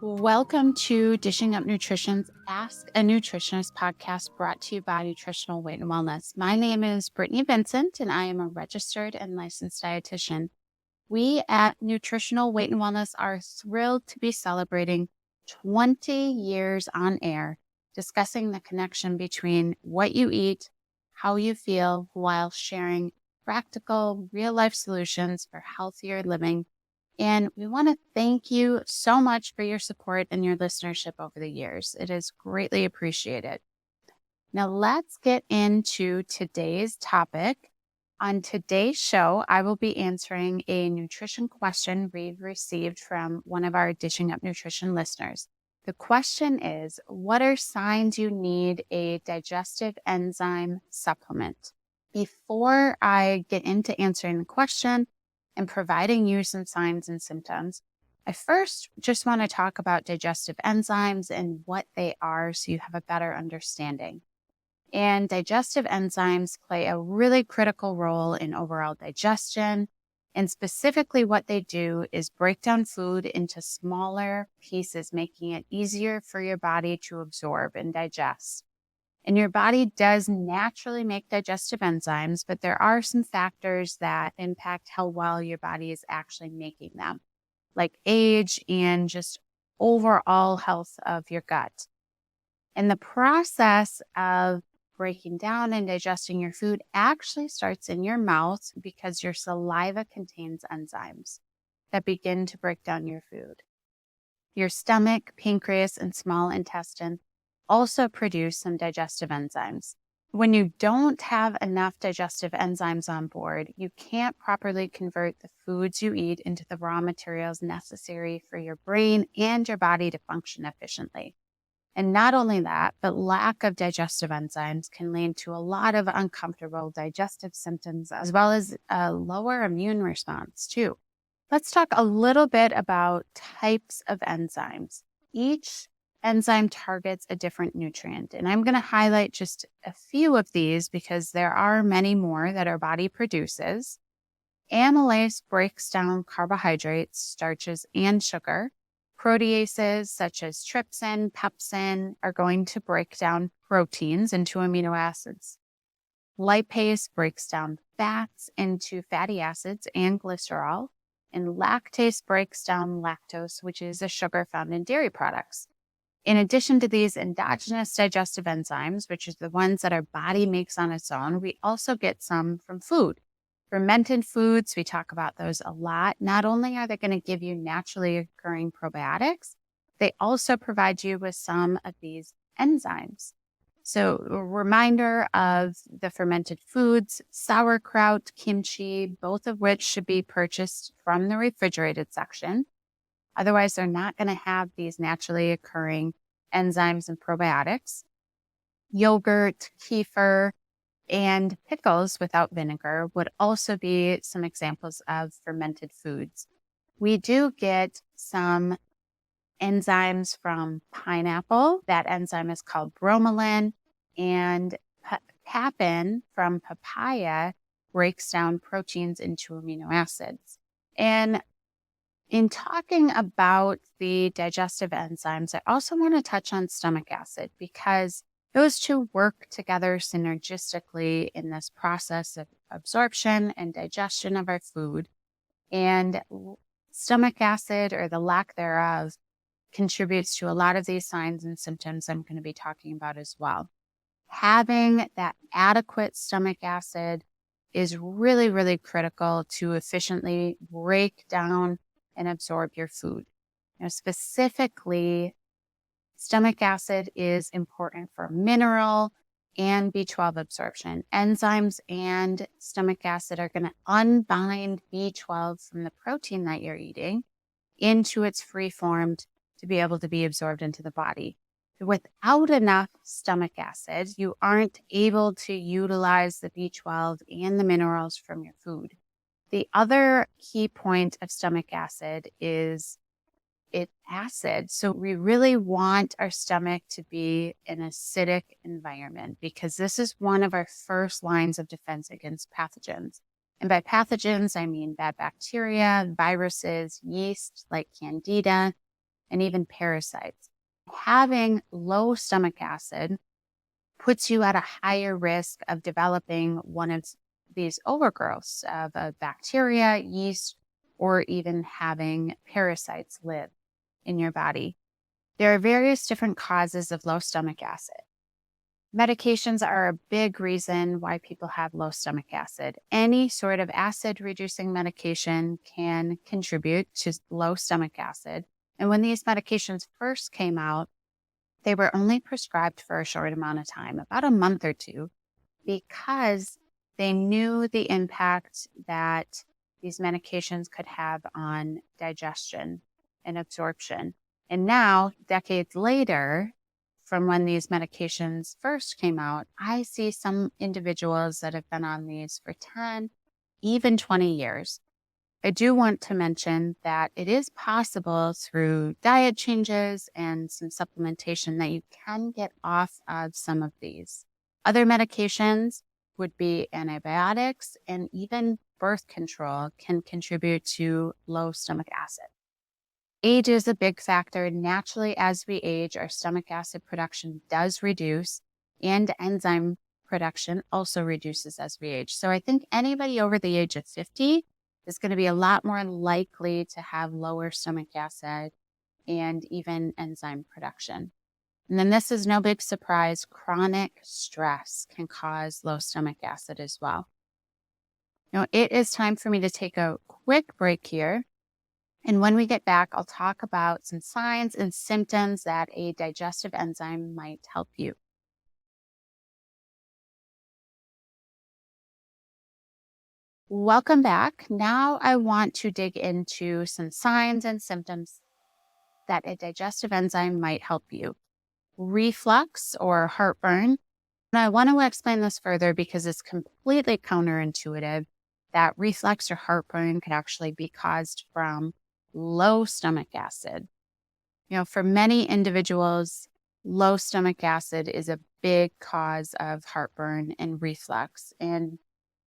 Welcome to Dishing Up Nutrition's Ask a Nutritionist podcast brought to you by Nutritional Weight and Wellness. My name is Brittany Vincent, and I am a registered and licensed dietitian. We at Nutritional Weight and Wellness are thrilled to be celebrating 20 years on air, discussing the connection between what you eat, how you feel, while sharing practical, real-life solutions for healthier living. And we want to thank you so much for your support and your listenership over the years. It is greatly appreciated. Now, let's get into today's topic. On today's show, I will be answering a nutrition question we've received from one of our Dishing Up Nutrition listeners. The question is, what are signs you need a digestive enzyme supplement? Before I get into answering the question and providing you some signs and symptoms, I first just want to talk about digestive enzymes and what they are so you have a better understanding. And digestive enzymes play a really critical role in overall digestion. And specifically what they do is break down food into smaller pieces, making it easier for your body to absorb and digest. And your body does naturally make digestive enzymes, but there are some factors that impact how well your body is actually making them, like age and just overall health of your gut. And the process of breaking down and digesting your food actually starts in your mouth because your saliva contains enzymes that begin to break down your food. Your stomach, pancreas, and small intestine also produce some digestive enzymes. When you don't have enough digestive enzymes on board, you can't properly convert the foods you eat into the raw materials necessary for your brain and your body to function efficiently. And not only that, but lack of digestive enzymes can lead to a lot of uncomfortable digestive symptoms, as well as a lower immune response too. Let's talk a little bit about types of enzymes. Each enzyme targets a different nutrient, and I'm going to highlight just a few of these because there are many more that our body produces. Amylase breaks down carbohydrates, starches, and sugar. Proteases such as trypsin, pepsin are going to break down proteins into amino acids. Lipase breaks down fats into fatty acids and glycerol. And lactase breaks down lactose, which is a sugar found in dairy products. In addition to these endogenous digestive enzymes, which is the ones that our body makes on its own, we also get some from food. Fermented foods, we talk about those a lot. Not only are they going to give you naturally occurring probiotics, they also provide you with some of these enzymes. So a reminder of the fermented foods, sauerkraut, kimchi, both of which should be purchased from the refrigerated section. Otherwise, they're not going to have these naturally occurring enzymes and probiotics. Yogurt, kefir, and pickles without vinegar would also be some examples of fermented foods. We do get some enzymes from pineapple. That enzyme is called bromelain, and papain from papaya breaks down proteins into amino acids. And in talking about the digestive enzymes, I also want to touch on stomach acid because those two work together synergistically in this process of absorption and digestion of our food. And stomach acid, or the lack thereof, contributes to a lot of these signs and symptoms I'm going to be talking about as well. Having that adequate stomach acid is really, really critical to efficiently break down and absorb your food. Specifically, stomach acid is important for mineral and B12 absorption. Enzymes and stomach acid are going to unbind B12 from the protein that you're eating into its free form to be able to be absorbed into the body. Without enough stomach acid, you aren't able to utilize the B12 and the minerals from your food. The other key point of stomach acid is it's acid. So we really want our stomach to be an acidic environment because this is one of our first lines of defense against pathogens. And by pathogens, I mean bad bacteria, viruses, yeast like Candida, and even parasites. Having low stomach acid puts you at a higher risk of developing one of these overgrowths of a bacteria, yeast, or even having parasites live in your body. There are various different causes of low stomach acid. Medications are a big reason why people have low stomach acid. Any sort of acid reducing medication can contribute to low stomach acid. And when these medications first came out, they were only prescribed for a short amount of time, about a month or two, because they knew the impact that these medications could have on digestion and absorption. And now, decades later, from when these medications first came out, I see some individuals that have been on these for 10, even 20 years. I do want to mention that it is possible through diet changes and some supplementation that you can get off of some of these. Other medications would be antibiotics, and even birth control can contribute to low stomach acid. Age is a big factor. Naturally, as we age, our stomach acid production does reduce, and enzyme production also reduces as we age. So I think anybody over the age of 50 is going to be a lot more likely to have lower stomach acid and even enzyme production. And then this is no big surprise, chronic stress can cause low stomach acid as well. Now, it is time for me to take a quick break here. And when we get back, I'll talk about some signs and symptoms that a digestive enzyme might help you. Welcome back. Now I want to dig into some signs and symptoms that a digestive enzyme might help you. Reflux or heartburn. And I want to explain this further because it's completely counterintuitive that reflux or heartburn could actually be caused from low stomach acid. For many individuals, low stomach acid is a big cause of heartburn and reflux. And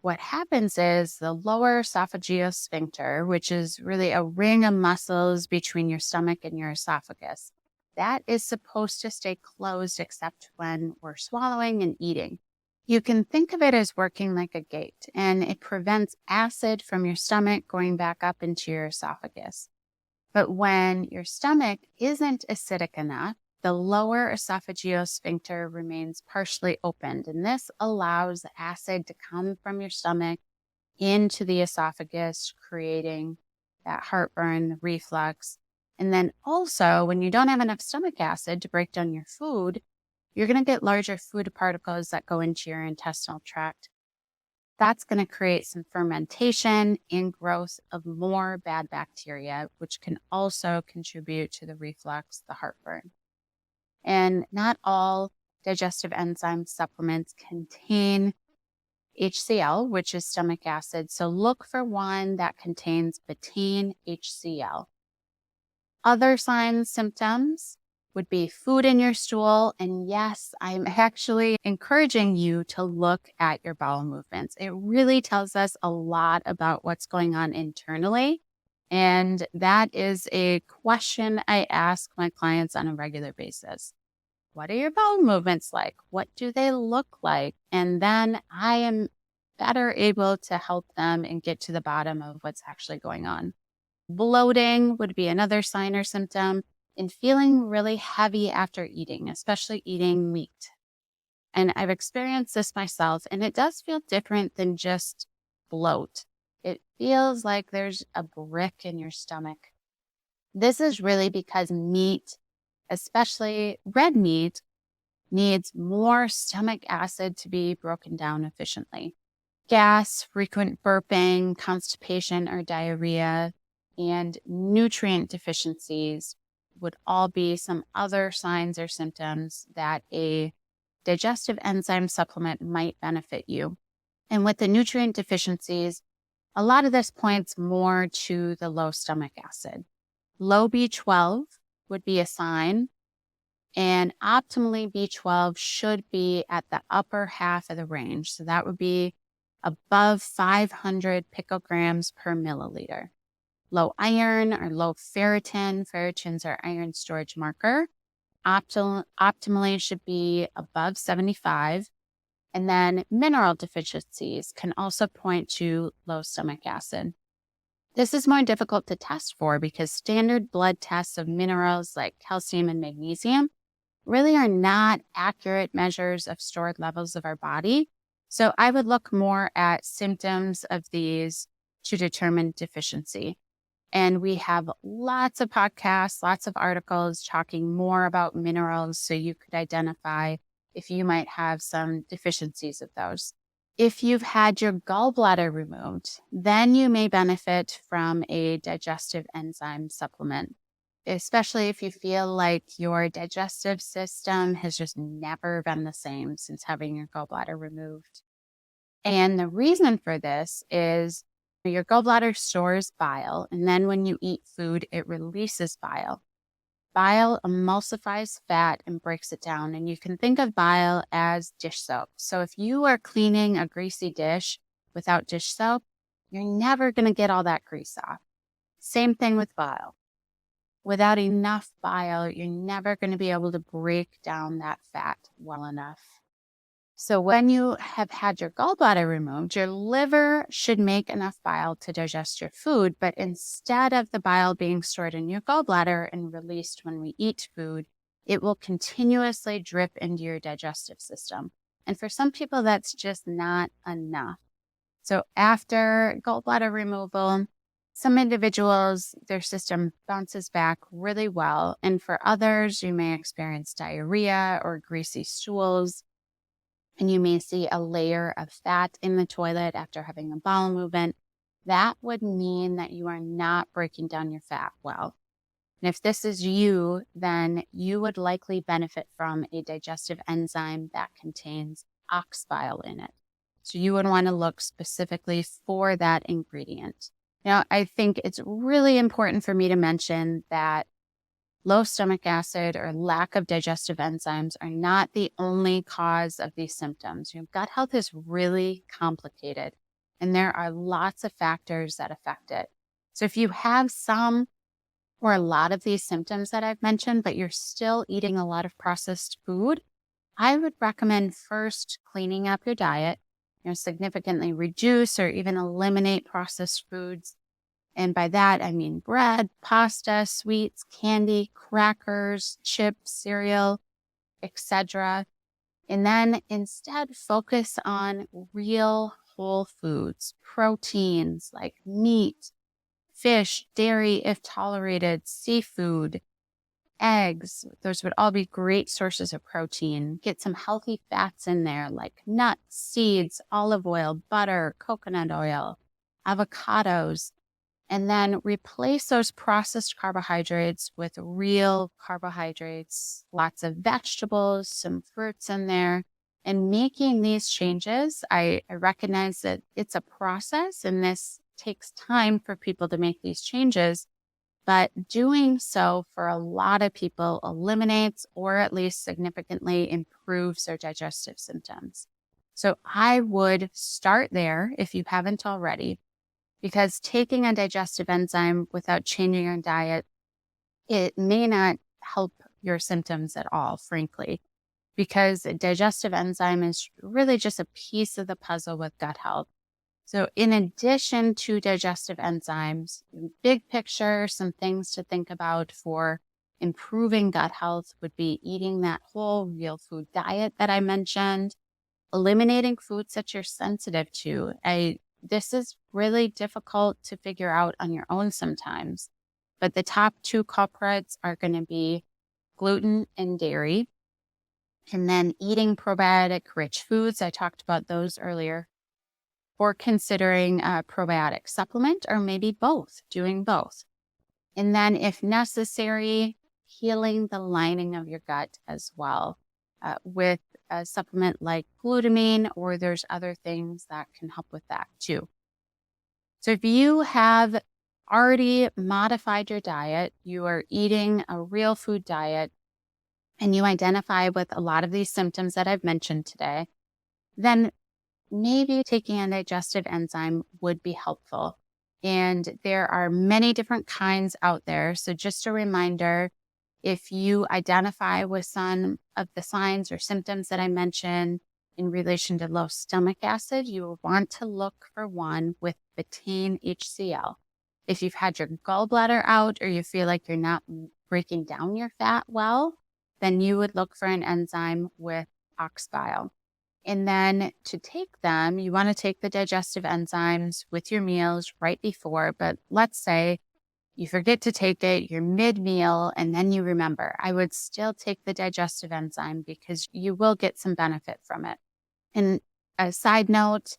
what happens is the lower esophageal sphincter, which is really a ring of muscles between your stomach and your esophagus, that is supposed to stay closed except when we're swallowing and eating. You can think of it as working like a gate, and it prevents acid from your stomach going back up into your esophagus. But when your stomach isn't acidic enough, the lower esophageal sphincter remains partially opened, and this allows acid to come from your stomach into the esophagus, creating that heartburn, reflux. And then also, when you don't have enough stomach acid to break down your food, you're going to get larger food particles that go into your intestinal tract. That's going to create some fermentation and growth of more bad bacteria, which can also contribute to the reflux, the heartburn. And not all digestive enzyme supplements contain HCl, which is stomach acid. So look for one that contains betaine HCl. Other signs, symptoms would be food in your stool. And yes, I'm actually encouraging you to look at your bowel movements. It really tells us a lot about what's going on internally. And that is a question I ask my clients on a regular basis. What are your bowel movements like? What do they look like? And then I am better able to help them and get to the bottom of what's actually going on. Bloating would be another sign or symptom, and feeling really heavy after eating, especially eating meat. And I've experienced this myself, and it does feel different than just bloat. It feels like there's a brick in your stomach. This is really because meat, especially red meat, needs more stomach acid to be broken down efficiently. Gas, frequent burping, constipation or diarrhea, and nutrient deficiencies would all be some other signs or symptoms that a digestive enzyme supplement might benefit you. And with the nutrient deficiencies, a lot of this points more to the low stomach acid. Low B12 would be a sign, and optimally B12 should be at the upper half of the range. So that would be above 500 picograms per milliliter. low iron or low ferritin. Ferritin's our iron storage marker. Optimally should be above 75. And then mineral deficiencies can also point to low stomach acid. This is more difficult to test for because standard blood tests of minerals like calcium and magnesium really are not accurate measures of stored levels of our body. So I would look more at symptoms of these to determine deficiency. And we have lots of podcasts, lots of articles talking more about minerals so you could identify if you might have some deficiencies of those. If you've had your gallbladder removed, then you may benefit from a digestive enzyme supplement, especially if you feel like your digestive system has just never been the same since having your gallbladder removed. And the reason for this is your gallbladder stores bile, and then when you eat food, it releases bile. Bile emulsifies fat and breaks it down, and you can think of bile as dish soap. So if you are cleaning a greasy dish without dish soap, you're never going to get all that grease off. Same thing with bile. Without enough bile, you're never going to be able to break down that fat well enough. So when you have had your gallbladder removed, your liver should make enough bile to digest your food, but instead of the bile being stored in your gallbladder and released when we eat food, it will continuously drip into your digestive system. And for some people, that's just not enough. So after gallbladder removal, some individuals, their system bounces back really well. And for others, you may experience diarrhea or greasy stools. And you may see a layer of fat in the toilet after having a bowel movement. That would mean that you are not breaking down your fat well. And if this is you, then you would likely benefit from a digestive enzyme that contains ox bile in it. So you would want to look specifically for that ingredient. Now, I think it's really important for me to mention that low stomach acid or lack of digestive enzymes are not the only cause of these symptoms. Gut health is really complicated, and there are lots of factors that affect it. So if you have some or a lot of these symptoms that I've mentioned, but you're still eating a lot of processed food, I would recommend first cleaning up your diet, significantly reduce or even eliminate processed foods. And by that, I mean bread, pasta, sweets, candy, crackers, chips, cereal, etc. And then instead focus on real whole foods, proteins like meat, fish, dairy, if tolerated, seafood, eggs. Those would all be great sources of protein. Get some healthy fats in there like nuts, seeds, olive oil, butter, coconut oil, avocados. And then replace those processed carbohydrates with real carbohydrates, lots of vegetables, some fruits in there. And making these changes, I recognize that it's a process and this takes time for people to make these changes. But doing so for a lot of people eliminates or at least significantly improves their digestive symptoms. So I would start there if you haven't already, because taking a digestive enzyme without changing your diet, it may not help your symptoms at all, frankly, because a digestive enzyme is really just a piece of the puzzle with gut health. So in addition to digestive enzymes, big picture, some things to think about for improving gut health would be eating that whole real food diet that I mentioned, eliminating foods that you're sensitive to. This is really difficult to figure out on your own sometimes, but the top two culprits are going to be gluten and dairy, and then eating probiotic rich foods. I talked about those earlier. Or considering a probiotic supplement, or maybe both, doing both. And then if necessary, healing the lining of your gut as well with a supplement like glutamine, or there's other things that can help with that too. So if you have already modified your diet, you are eating a real food diet, and you identify with a lot of these symptoms that I've mentioned today, then maybe taking a digestive enzyme would be helpful. And there are many different kinds out there. So just a reminder, if you identify with some of the signs or symptoms that I mentioned in relation to low stomach acid, you will want to look for one with betaine HCl. If you've had your gallbladder out or you feel like you're not breaking down your fat well, then you would look for an enzyme with ox bile. And then to take them, you want to take the digestive enzymes with your meals right before. But let's say you forget to take it, you're mid-meal, and then you remember. I would still take the digestive enzyme because you will get some benefit from it. And a side note,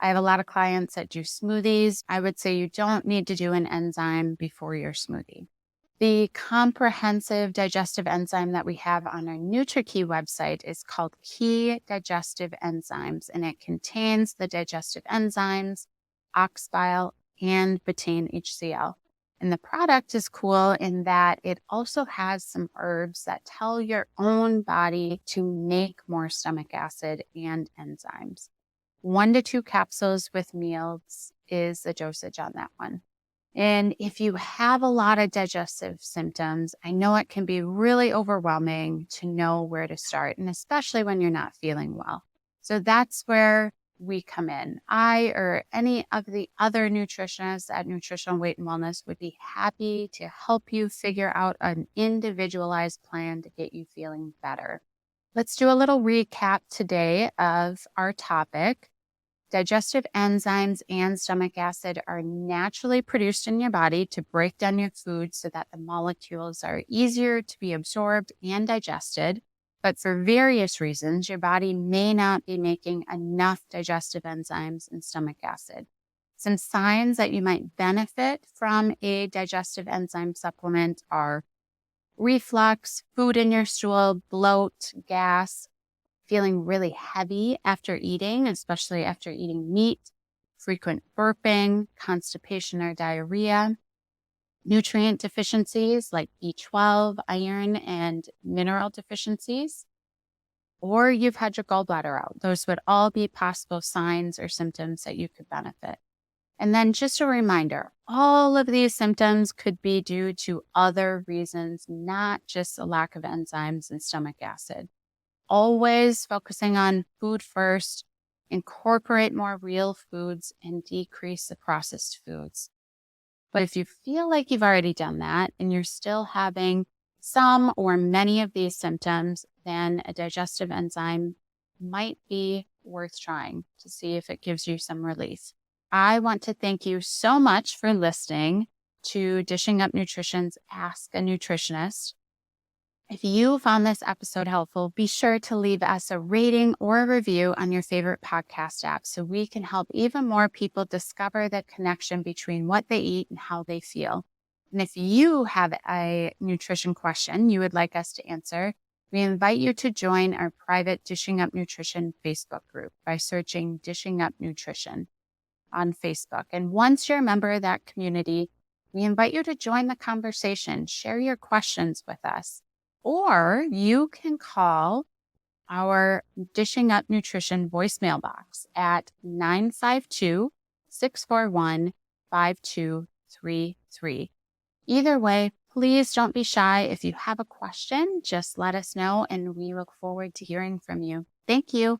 I have a lot of clients that do smoothies. I would say you don't need to do an enzyme before your smoothie. The comprehensive digestive enzyme that we have on our NutriKey website is called Key Digestive Enzymes, and it contains the digestive enzymes, ox bile, and betaine HCl. And the product is cool in that it also has some herbs that tell your own body to make more stomach acid and enzymes. 1 to 2 capsules with meals is the dosage on that one. And if you have a lot of digestive symptoms, I know it can be really overwhelming to know where to start, and especially when you're not feeling well. So that's where we come in. I or any of the other nutritionists at Nutritional Weight and Wellness would be happy to help you figure out an individualized plan to get you feeling better. Let's do a little recap today of our topic. Digestive enzymes and stomach acid are naturally produced in your body to break down your food so that the molecules are easier to be absorbed and digested. But for various reasons, your body may not be making enough digestive enzymes and stomach acid. Some signs that you might benefit from a digestive enzyme supplement are reflux, food in your stool, bloat, gas, feeling really heavy after eating, especially after eating meat, frequent burping, constipation or diarrhea, nutrient deficiencies like B12, iron, and mineral deficiencies, or you've had your gallbladder out. Those would all be possible signs or symptoms that you could benefit. And then just a reminder, all of these symptoms could be due to other reasons, not just a lack of enzymes and stomach acid. Always focusing on food first, incorporate more real foods, and decrease the processed foods. But if you feel like you've already done that and you're still having some or many of these symptoms, then a digestive enzyme might be worth trying to see if it gives you some relief. I want to thank you so much for listening to Dishing Up Nutrition's Ask a Nutritionist. If you found this episode helpful, be sure to leave us a rating or a review on your favorite podcast app so we can help even more people discover the connection between what they eat and how they feel. And if you have a nutrition question you would like us to answer, we invite you to join our private Dishing Up Nutrition Facebook group by searching Dishing Up Nutrition on Facebook. And once you're a member of that community, we invite you to join the conversation, share your questions with us. Or you can call our Dishing Up Nutrition voicemail box at 952-641-5233. Either way, please don't be shy. If you have a question, just let us know, and we look forward to hearing from you. Thank you.